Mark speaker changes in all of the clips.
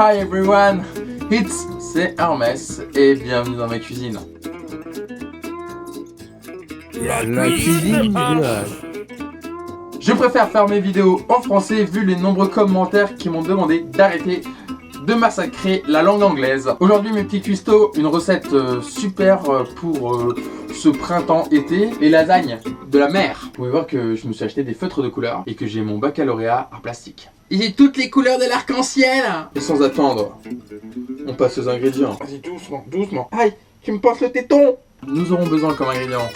Speaker 1: Hi everyone, c'est Hermès et bienvenue dans ma cuisine.
Speaker 2: La cuisine du village.
Speaker 1: Je préfère faire mes vidéos en français vu les nombreux commentaires qui m'ont demandé d'arrêter de massacrer la langue anglaise. Aujourd'hui mes petits cuistots, une recette super pour ce printemps-été, les lasagnes de la mer. Vous pouvez voir que je me suis acheté des feutres de couleur et que j'ai mon baccalauréat en plastique. J'ai toutes les couleurs de l'arc-en-ciel. Et sans attendre, on passe aux ingrédients. Vas-y doucement, doucement. Aïe, tu me passes le téton. Nous aurons besoin comme ingrédient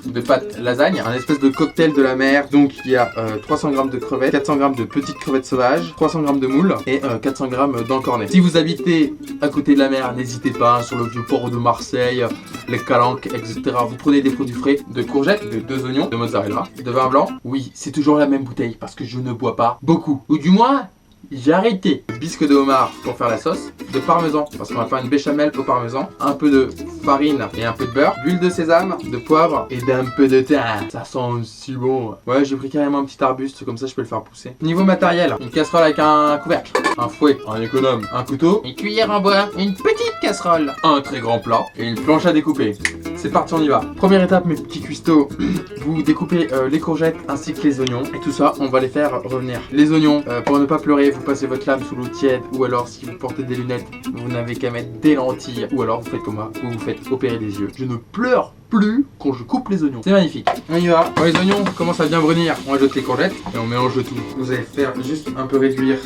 Speaker 1: de pâte lasagne, un espèce de cocktail de la mer. Donc il y a 300 g de crevettes, 400 g de petites crevettes sauvages, 300 g de moules et 400 g d'encornet. Si vous habitez à côté de la mer, n'hésitez pas, sur le vieux port de Marseille, les calanques, etc. Vous prenez des produits frais, de courgettes, de 2 oignons, de mozzarella, de vin blanc. Oui, c'est toujours la même bouteille parce que je ne bois pas beaucoup. Ou du moins, j'ai arrêté. Bisque de homard pour faire la sauce, de parmesan parce qu'on va faire une béchamel au parmesan, un peu de farine et un peu de beurre, d'huile de sésame, de poivre et d'un peu de thym. Ça sent aussi bon. Ouais, j'ai pris carrément un petit arbuste, comme ça je peux le faire pousser. Niveau matériel, une casserole avec un couvercle, un fouet, un économe, un couteau, une cuillère en bois, une petite casserole, un très grand plat et une planche à découper. C'est parti, on y va. Première étape mes petits cuistots, vous découpez les courgettes ainsi que les oignons et tout ça on va les faire revenir. Les oignons, pour ne pas pleurer, vous passez votre lame sous l'eau tiède, ou alors si vous portez des lunettes, vous n'avez qu'à mettre des lentilles, ou alors vous faites comme moi, vous vous faites opérer les yeux. Je ne pleure plus quand je coupe les oignons. C'est magnifique. On y va. Quand les oignons commencent à bien brunir, on ajoute les courgettes et on mélange le tout. Vous allez faire juste un peu réduire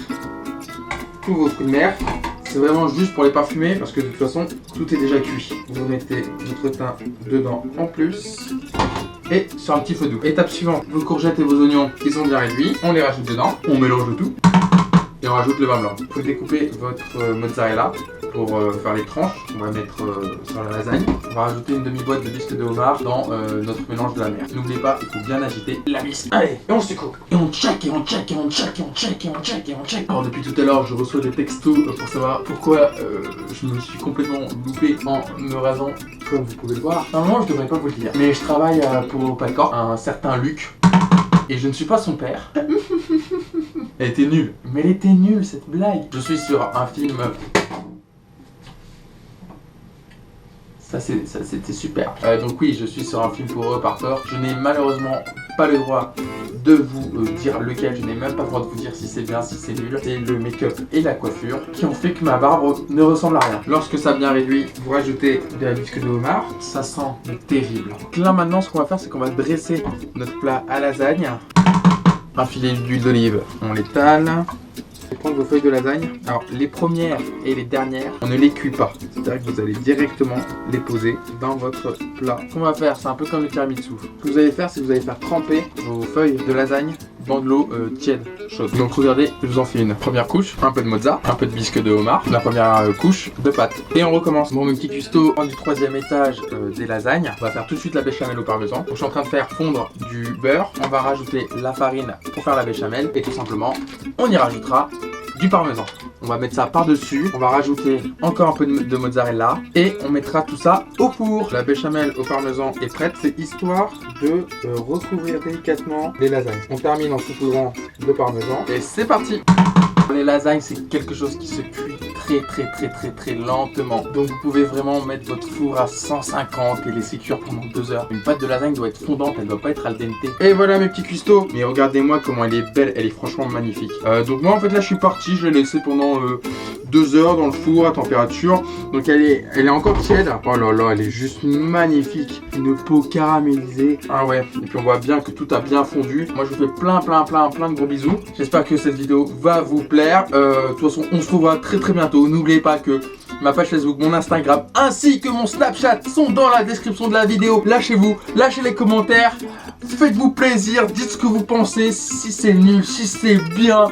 Speaker 1: tous vos fruits de mer. C'est vraiment juste pour les parfumer parce que de toute façon tout est déjà cuit. Vous mettez votre thym dedans en plus et sur un petit feu doux. Étape suivante, vos courgettes et vos oignons qui sont bien réduits, on les rajoute dedans, on mélange le tout et on rajoute le vin blanc. Vous découpez votre mozzarella pour faire les tranches. On va mettre sur la lasagne. On va rajouter une demi-boîte de bisque de homard dans notre mélange de la mer. N'oubliez pas, il faut bien agiter la vis. Allez, et on secoue. Et on check, et on check, et on check, et on check, et on check, et on check. Alors depuis tout à l'heure, je reçois des textos pour savoir pourquoi je me suis complètement loupé en me rasant, comme vous pouvez le voir. Normalement, je devrais pas vous le dire, mais je travaille pour Pas de Corps, un certain Luc, et je ne suis pas son père. Elle était nulle. Mais elle était nulle cette blague. Je suis sur un film. Ça c'était super. Donc oui, je suis sur un film pour Reparteur. Je n'ai malheureusement pas le droit de vous dire lequel. Je n'ai même pas le droit de vous dire si c'est bien, si c'est nul. C'est le make-up et la coiffure qui ont fait que ma barbe ne ressemble à rien. Lorsque ça a bien réduit, vous rajoutez de la bisque de homard. Ça sent terrible. Donc là maintenant, ce qu'on va faire, c'est qu'on va dresser notre plat à lasagne. Un filet d'huile d'olive, on l'étale. Vous allez prendre vos feuilles de lasagne. Alors les premières et les dernières, on ne les cuit pas. C'est-à-dire que vous allez directement les poser dans votre plat. Ce qu'on va faire, c'est un peu comme le tiramisu. Ce que vous allez faire, c'est que vous allez faire tremper vos feuilles de lasagne dans de l'eau tiède, chaude. Donc regardez, je vous en fais une première couche, un peu de mozza, un peu de bisque de homard, la première couche de pâte. Et on recommence. Bon, mes petits cuistots, du 3e étage des lasagnes. On va faire tout de suite la béchamel au parmesan. Donc, je suis en train de faire fondre du beurre. On va rajouter la farine pour faire la béchamel. Et tout simplement, on y rajoutera du parmesan. On va mettre ça par-dessus. On va rajouter encore un peu de mozzarella. Et on mettra tout ça au four. La béchamel au parmesan est prête. C'est histoire de recouvrir délicatement les lasagnes. On termine en saupoudrant de parmesan. Et c'est parti! Les lasagnes, c'est quelque chose qui se cuit très lentement. Donc vous pouvez vraiment mettre votre four à 150 et laisser cuire pendant 2 heures. Une pâte de lasagne doit être fondante, elle doit pas être al dente. Et voilà mes petits cuistots. Mais regardez-moi comment elle est belle, elle est franchement magnifique. Donc moi en fait là je suis parti, je l'ai laissé pendant 2 heures dans le four à température. Donc elle est encore tiède. Oh là là, elle est juste magnifique. Une peau caramélisée. Ah ouais. Et puis on voit bien que tout a bien fondu. Moi je vous fais plein de gros bisous. J'espère que cette vidéo va vous plaire. De toute façon on se revoit très bientôt. N'oubliez pas que ma page Facebook, mon Instagram ainsi que mon Snapchat sont dans la description de la vidéo. Lâchez-vous, lâchez les commentaires, faites-vous plaisir, dites ce que vous pensez, si c'est nul, si c'est bien,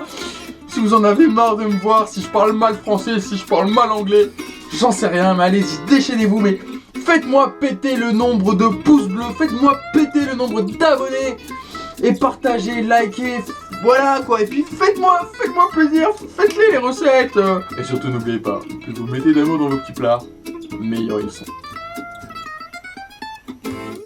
Speaker 1: si vous en avez marre de me voir, si je parle mal français, si je parle mal anglais, j'en sais rien, mais allez-y, déchaînez-vous, mais faites-moi péter le nombre de pouces bleus, faites-moi péter le nombre d'abonnés et partagez, likez. Voilà quoi, et puis faites-moi plaisir, faites-les les recettes. Et surtout n'oubliez pas, que vous mettez d'amour dans vos petits plats, meilleurs ils sont.